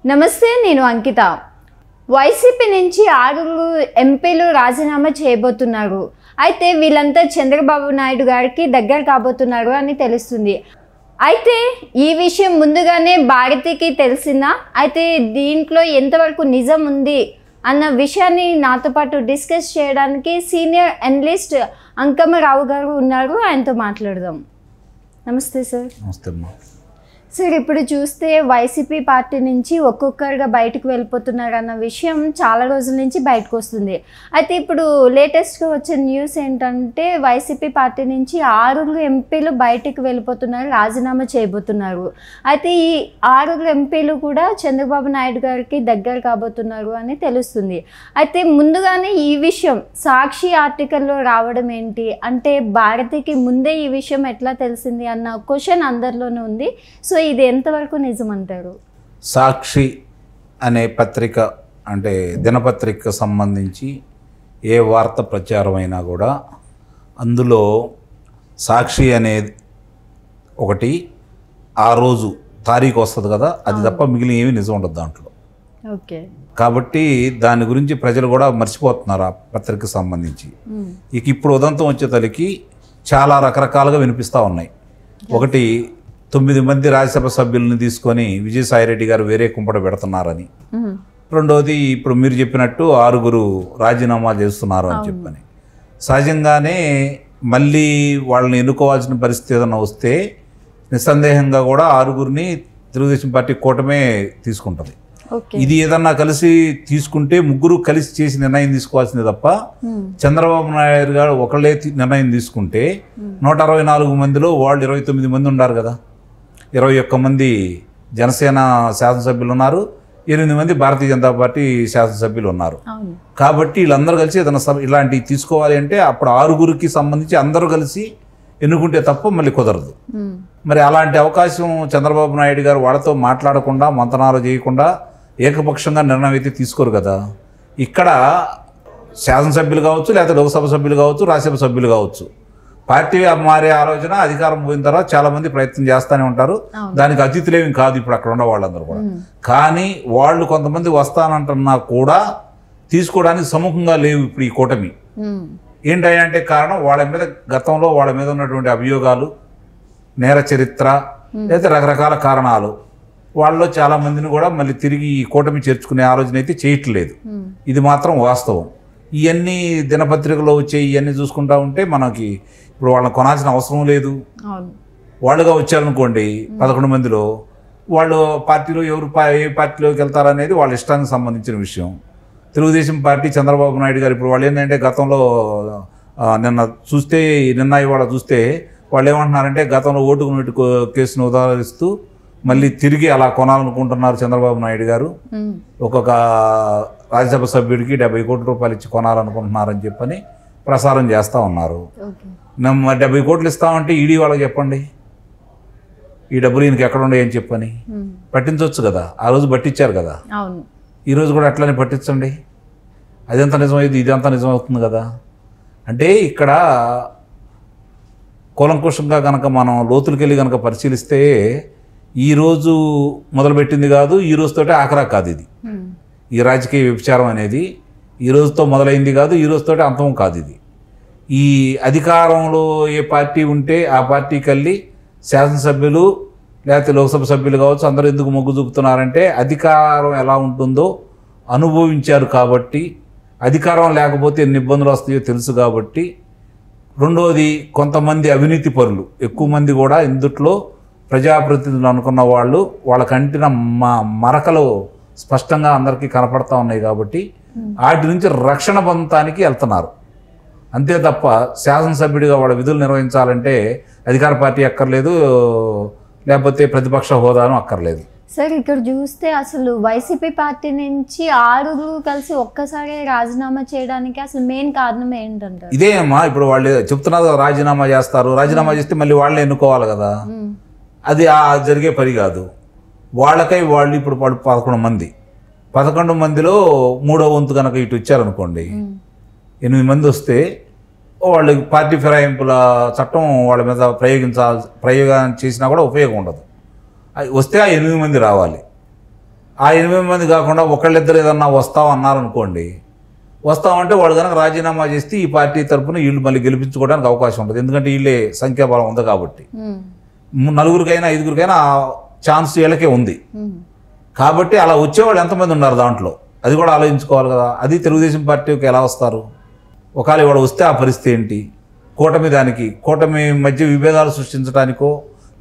నమస్తే, నేను అంకిత. వైసీపీ నుంచి 6 ఎంపీలు రాజీనామా చేయబోతున్నారు. అయితే వీళ్ళంతా చంద్రబాబు నాయుడు గారికి దగ్గర కాబోతున్నారు అని తెలుస్తుంది. అయితే ఈ విషయం ముందుగానే భారతికి తెలిసిందా? అయితే దీంట్లో ఎంతవరకు నిజం ఉంది అన్న విషయాన్ని నాతో పాటు డిస్కస్ చేయడానికి సీనియర్ అనలిస్ట్ అంకమ్మరావు గారు ఉన్నారు. ఆయనతో మాట్లాడదాం. నమస్తే సార్. నమస్తే అమ్మా. సార్, ఇప్పుడు చూస్తే వైసీపీ పార్టీ నుంచి ఒక్కొక్కరుగా బయటకు వెళ్ళిపోతున్నారు అన్న విషయం చాలా రోజుల నుంచి బయటకు వస్తుంది. అయితే ఇప్పుడు లేటెస్ట్గా వచ్చే న్యూస్ ఏంటంటే వైసీపీ పార్టీ నుంచి 6 ఎంపీలు బయటకు వెళ్ళిపోతున్నారు, రాజీనామా చేయబోతున్నారు. అయితే ఈ 6 ఎంపీలు కూడా చంద్రబాబు నాయుడు గారికి దగ్గర కాబోతున్నారు అని తెలుస్తుంది. అయితే ముందుగానే ఈ విషయం సాక్షి ఆర్టికల్లో రావడం ఏంటి అంటే భారతికి ముందే ఈ విషయం ఎట్లా తెలిసింది అన్న క్వశ్చన్ అందరిలోనే ఉంది. సో ఇది ఎంతవరకు నిజమంటారు? సాక్షి అనే పత్రిక అంటే దినపత్రిక సంబంధించి ఏ వార్త ప్రచారమైనా కూడా అందులో సాక్షి అనేది ఒకటి ఆ రోజు తారీఖు వస్తుంది కదా, అది తప్ప మిగిలిన ఏమీ నిజం ఉండదు దాంట్లో. ఓకే, కాబట్టి దాని గురించి ప్రజలు కూడా మర్చిపోతున్నారు ఆ పత్రికకు సంబంధించి. ఇక ఇప్పుడు ఉదంతం వచ్చేతలకి చాలా రకరకాలుగా వినిపిస్తూ ఉన్నాయి. ఒకటి 9 మంది రాజ్యసభ సభ్యులను తీసుకొని విజయసాయిరెడ్డి గారు వేరే కుంపట పెడుతున్నారని, రెండోది ఇప్పుడు మీరు చెప్పినట్టు 6 రాజీనామా చేస్తున్నారు అని చెప్పని. సహజంగానే మళ్ళీ వాళ్ళని ఎన్నుకోవాల్సిన పరిస్థితి ఏదైనా వస్తే నిస్సందేహంగా కూడా 6 తెలుగుదేశం పార్టీ కూటమే తీసుకుంటుంది. ఇది ఏదన్నా కలిసి తీసుకుంటే 3 కలిసి చేసి నిర్ణయం తీసుకోవాల్సింది తప్ప చంద్రబాబు నాయుడు గారు ఒకళ్ళే నిర్ణయం తీసుకుంటే 164 మందిలో వాళ్ళు 29 మంది ఉన్నారు కదా, 21 మంది జనసేన శాసనసభ్యులు ఉన్నారు, 8 మంది భారతీయ జనతా పార్టీ శాసనసభ్యులు ఉన్నారు. కాబట్టి వీళ్ళందరూ కలిసి ఏదైనా ఇలాంటివి తీసుకోవాలి అంటే అప్పుడు 6 సంబంధించి అందరూ కలిసి ఎన్నుకుంటే తప్ప మళ్ళీ కుదరదు. మరి అలాంటి అవకాశం చంద్రబాబు నాయుడు గారు వాళ్ళతో మాట్లాడకుండా మంతనాలు చేయకుండా ఏకపక్షంగా నిర్ణయం అయితే తీసుకోరు కదా. ఇక్కడ శాసనసభ్యులు కావచ్చు, లేకపోతే లోక్సభ సభ్యులు కావచ్చు, రాజ్యసభ సభ్యులు కావచ్చు, పార్టీ మారే ఆలోచన అధికారం పోయిన తర్వాత చాలా మంది ప్రయత్నం చేస్తూనే ఉంటారు. దానికి అతిథులేమి కాదు ఇప్పుడు అక్కడ ఉన్న వాళ్ళందరూ కూడా. కానీ వాళ్ళు కొంతమంది వస్తానంటున్నా కూడా తీసుకోవడానికి సముఖంగా లేవు ఇప్పుడు ఈ కూటమి. ఏంటంటే కారణం వాళ్ళ మీద గతంలో వాళ్ళ మీద ఉన్నటువంటి అభియోగాలు, నేర చరిత్ర, లేదా రకరకాల కారణాలు వాళ్ళలో చాలా మందిని కూడా మళ్ళీ తిరిగి ఈ కూటమి చేర్చుకునే ఆలోచన అయితే చేయట్లేదు. ఇది మాత్రం వాస్తవం. ఇవన్నీ దినపత్రికలో వచ్చే ఇవన్నీ చూసుకుంటా ఉంటే మనకి ఇప్పుడు వాళ్ళని కొనాల్సిన అవసరం లేదు. వాళ్ళుగా వచ్చారనుకోండి 11 మందిలో వాళ్ళు పార్టీలో ఎవరు ఏ పార్టీలోకి వెళ్తారనేది వాళ్ళ ఇష్టానికి సంబంధించిన విషయం. తెలుగుదేశం పార్టీ చంద్రబాబు నాయుడు గారు ఇప్పుడు వాళ్ళు ఏంటంటే గతంలో నిన్న ఇవాళ చూస్తే వాళ్ళు ఏమంటున్నారంటే గతంలో ఓటుకు కేసును ఉదాహరిస్తూ మళ్ళీ తిరిగి అలా కొనాలనుకుంటున్నారు చంద్రబాబు నాయుడు గారు. ఒక్కొక్క రాజ్యసభ సభ్యుడికి 70 కోట్ల రూపాయలు ఇచ్చి కొనాలనుకుంటున్నారని చెప్పని ప్రసారం చేస్తూ ఉన్నారు. 70 కోట్లు ఇస్తామంటే ఈడీ వాళ్ళకి చెప్పండి, ఈ డబ్బులు ఈయనకి ఎక్కడ ఉండే అని చెప్పని పట్టించవచ్చు కదా. ఆ రోజు పట్టించారు కదా, ఈరోజు కూడా అట్లనే పట్టించండి. అదంత నిజమైంది, ఇదంతా నిజమవుతుంది కదా. అంటే ఇక్కడ కూలంకుషంగా కనుక మనం లోతులకి వెళ్ళి కనుక పరిశీలిస్తే ఈరోజు మొదలుపెట్టింది కాదు, ఈ రోజుతోటే ఆఖరా కాదు. ఇది ఈ రాజకీయ వ్యభిచారం అనేది ఈ రోజుతో మొదలైంది కాదు, ఈ రోజుతోటే అంతం కాదు. ఇది ఈ అధికారంలో ఏ పార్టీ ఉంటే ఆ పార్టీకి వెళ్ళి శాసనసభ్యులు లేకపోతే లోక్సభ సభ్యులు కావచ్చు అందరూ ఎందుకు మొగ్గు చూపుతున్నారంటే అధికారం ఎలా ఉంటుందో అనుభవించారు కాబట్టి, అధికారం లేకపోతే ఎన్ని ఇబ్బందులు వస్తాయో తెలుసు కాబట్టి. రెండోది కొంతమంది అవినీతి పరులు ఎక్కువ మంది కూడా ఇందుట్లో ప్రజాప్రతినిధులు అనుకున్న వాళ్ళు వాళ్ళ కంటిన మరకలు స్పష్టంగా అందరికీ కనపడతా ఉన్నాయి కాబట్టి వాటి నుంచి రక్షణ పొందటానికి వెళ్తున్నారు. అంతే తప్ప శాసనసభ్యుడిగా వాళ్ళ విధులు నిర్వహించాలంటే అధికార పార్టీ అక్కర్లేదు, లేకపోతే ప్రతిపక్ష హోదాను అక్కర్లేదు. సార్, ఇక్కడ చూస్తే అసలు వైసీపీ పార్టీ నుంచి 6 కలిసి ఒక్కసారి రాజీనామా చేయడానికి అసలు మెయిన్ కారణం ఏంటంటారు? ఇదే అమ్మా, ఇప్పుడు వాళ్ళు చెప్తున్నారు రాజీనామా చేస్తారు, రాజీనామా చేస్తే మళ్ళీ వాళ్ళే ఎన్నుకోవాలి కదా. అది జరిగే పని కాదు. వాళ్ళకై వాళ్ళు ఇప్పుడు 11 మందిలో 3వ వంతు కనుక ఇటు ఇచ్చారనుకోండి, 8 మంది వస్తే వాళ్ళు పార్టీ ఫిరాయింపుల చట్టం వాళ్ళ మీద ప్రయోగం చేసినా కూడా ఉపయోగం ఉండదు. వస్తే ఆ 8 మంది రావాలి. ఆ 8 మంది కాకుండా ఒకళ్ళిద్దరు ఏదన్నా వస్తాం అన్నారనుకోండి, వస్తామంటే వాళ్ళు కనుక రాజీనామా చేస్తే ఈ పార్టీ తరఫున వీళ్ళు మళ్ళీ గెలిపించుకోవడానికి అవకాశం ఉంటుంది. ఎందుకంటే వీళ్ళే సంఖ్యాబలం ఉంది కాబట్టి, 4గురికైనా 5గురికైనా ఛాన్స్ వీళ్ళకే ఉంది కాబట్టి అలా వచ్చేవాళ్ళు ఎంతమంది ఉన్నారు దాంట్లో, అది కూడా ఆలోచించుకోవాలి కదా. అది తెలుగుదేశం పార్టీకి ఎలా వస్తారు, ఒకవేళ ఇవాళ వస్తే ఆ పరిస్థితి ఏంటి? కూటమి మధ్య విభేదాలు సృష్టించడానికో,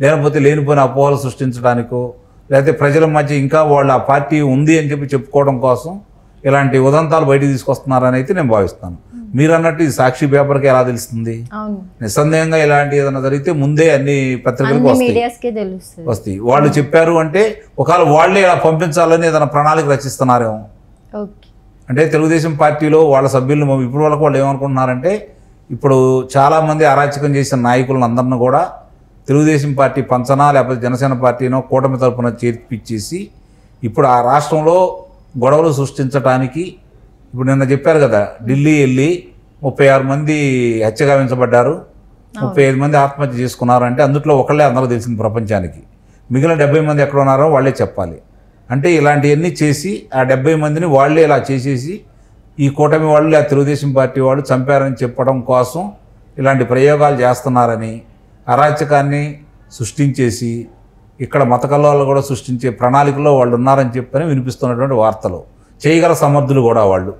లేకపోతే లేనిపోయిన అపోహలు సృష్టించడానికో, లేకపోతే ప్రజల మధ్య ఇంకా వాళ్ళు ఆ పార్టీ ఉంది అని చెప్పి చెప్పుకోవడం కోసం ఇలాంటి ఉదంతాలు బయటికి తీసుకొస్తున్నారని అయితే నేను భావిస్తాను. మీరు అన్నట్టు ఈ సాక్షి పేపర్కి ఎలా తెలుస్తుంది? నిస్సందేహంగా ఇలాంటి ఏదైనా జరిగితే ముందే అన్ని పత్రికలకు వస్తాయి. వాళ్ళు చెప్పారు అంటే ఒకవేళ వాళ్ళే ఇలా పంపించాలని ఏదైనా ప్రణాళిక రచిస్తున్నారేమో. అంటే తెలుగుదేశం పార్టీలో వాళ్ళ సభ్యులను ఇప్పుడు వాళ్ళకు వాళ్ళు ఏమనుకుంటున్నారంటే, ఇప్పుడు చాలామంది అరాచకం చేసిన నాయకులను అందరిని కూడా తెలుగుదేశం పార్టీ పంచనా లేకపోతే జనసేన పార్టీనో కూటమి తరఫున చేర్పిచ్చేసి ఇప్పుడు ఆ రాష్ట్రంలో గొడవలు సృష్టించడానికి, ఇప్పుడు నిన్న చెప్పారు కదా, ఢిల్లీ వెళ్ళి 36 మంది హత్యగావించబడ్డారు, 35 మంది ఆత్మహత్య చేసుకున్నారు అంటే అందుట్లో ఒకళ్ళే అందరూ తెలిసింది ప్రపంచానికి. మిగిలిన 70 మంది ఎక్కడ ఉన్నారో వాళ్ళే చెప్పాలి. అంటే ఇలాంటివన్నీ చేసి ఆ 70 మందిని వాళ్ళే ఇలా చేసేసి ఈ కూటమి వాళ్ళు ఆ తెలుగుదేశం పార్టీ వాళ్ళు చంపారని చెప్పడం కోసం ఇలాంటి ప్రయోగాలు చేస్తున్నారని, అరాచకాన్ని సృష్టించేసి ఇక్కడ మత కల్లోలు కూడా సృష్టించే ప్రణాళికలో వాళ్ళు ఉన్నారని చెప్పని వినిపిస్తున్నటువంటి వార్తలు. చేయగల సమర్థులు కూడా వాళ్ళు,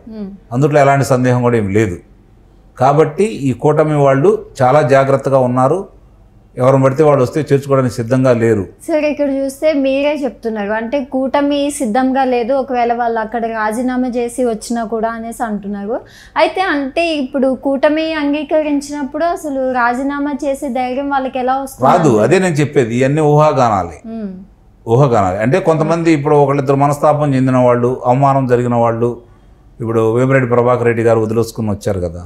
అందులో ఎలాంటి సందేహం కూడా ఏమి లేదు. కాబట్టి ఈ కూటమి వాళ్ళు చాలా జాగ్రత్తగా ఉన్నారు. ఎవరు పడితే వాళ్ళు వస్తే చేర్చుకోవడానికి సిద్ధంగా లేరు. సార్ ఇక్కడ చూస్తే మీరే చెప్తున్నారు, అంటే కూటమి సిద్ధంగా లేదు, ఒకవేళ వాళ్ళు అక్కడ రాజీనామా చేసి వచ్చినా కూడా అనేసి అంటున్నారు. అయితే అంటే ఇప్పుడు కూటమి అంగీకరించినప్పుడు అసలు రాజీనామా చేసే ధైర్యం వాళ్ళకి ఎలా వస్తుంది? రాదు. అదే నేను చెప్పేది, ఇవన్నీ ఊహాగానాలే. అంటే కొంతమంది ఇప్పుడు ఒకళ్ళిద్దరు మనస్తాపం చెందిన వాళ్ళు, అవమానం జరిగిన వాళ్ళు, ఇప్పుడు వేమిరెడ్డి ప్రభాకర్ రెడ్డి గారు వదిలేసుకుని వచ్చారు కదా,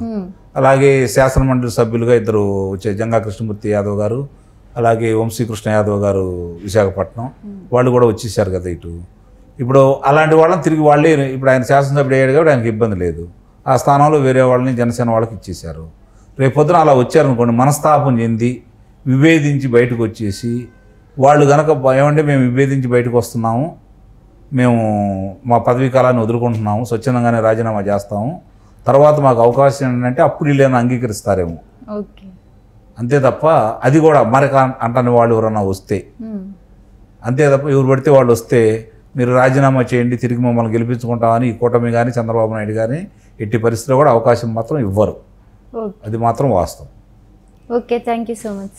అలాగే శాసనమండలి సభ్యులుగా ఇద్దరు వచ్చే జంగా కృష్ణమూర్తి యాదవ్ గారు, అలాగే వంశీకృష్ణ యాదవ్ గారు విశాఖపట్నం, వాళ్ళు కూడా వచ్చేసారు కదా ఇటు. ఇప్పుడు అలాంటి వాళ్ళని తిరిగి వాళ్ళే, ఇప్పుడు ఆయన శాసనసభ్యుడు అయ్యాడు కాబట్టి ఆయనకి ఇబ్బంది లేదు, ఆ స్థానంలో వేరే వాళ్ళని జనసేన వాళ్ళకి ఇచ్చేశారు. రేపొద్దున అలా వచ్చారనుకోండి, మనస్తాపం చెంది విభేదించి బయటకు వచ్చేసి వాళ్ళు కనుక ఏమంటే మేము విభేదించి బయటకు వస్తున్నాము, మేము మా పదవీ కాలాన్ని వదులుకుంటున్నాము, స్వచ్ఛందంగానే రాజీనామా చేస్తాము, తర్వాత మాకు అవకాశం ఏంటంటే అప్పుడు వీళ్ళని అంగీకరిస్తారేమో. అంతే తప్ప అది కూడా మరి అంటని వాళ్ళు ఎవరన్నా వస్తే, అంతే తప్ప ఎవరు పడితే వాళ్ళు వస్తే మీరు రాజీనామా చేయండి తిరిగి మమ్మల్ని గెలిపించుకుంటామని ఈ కూటమి కానీ చంద్రబాబు నాయుడు కానీ ఎట్టి పరిస్థితిలో కూడా అవకాశం మాత్రం ఇవ్వరు. అది మాత్రం వాస్తవం. Okay, thank you so much.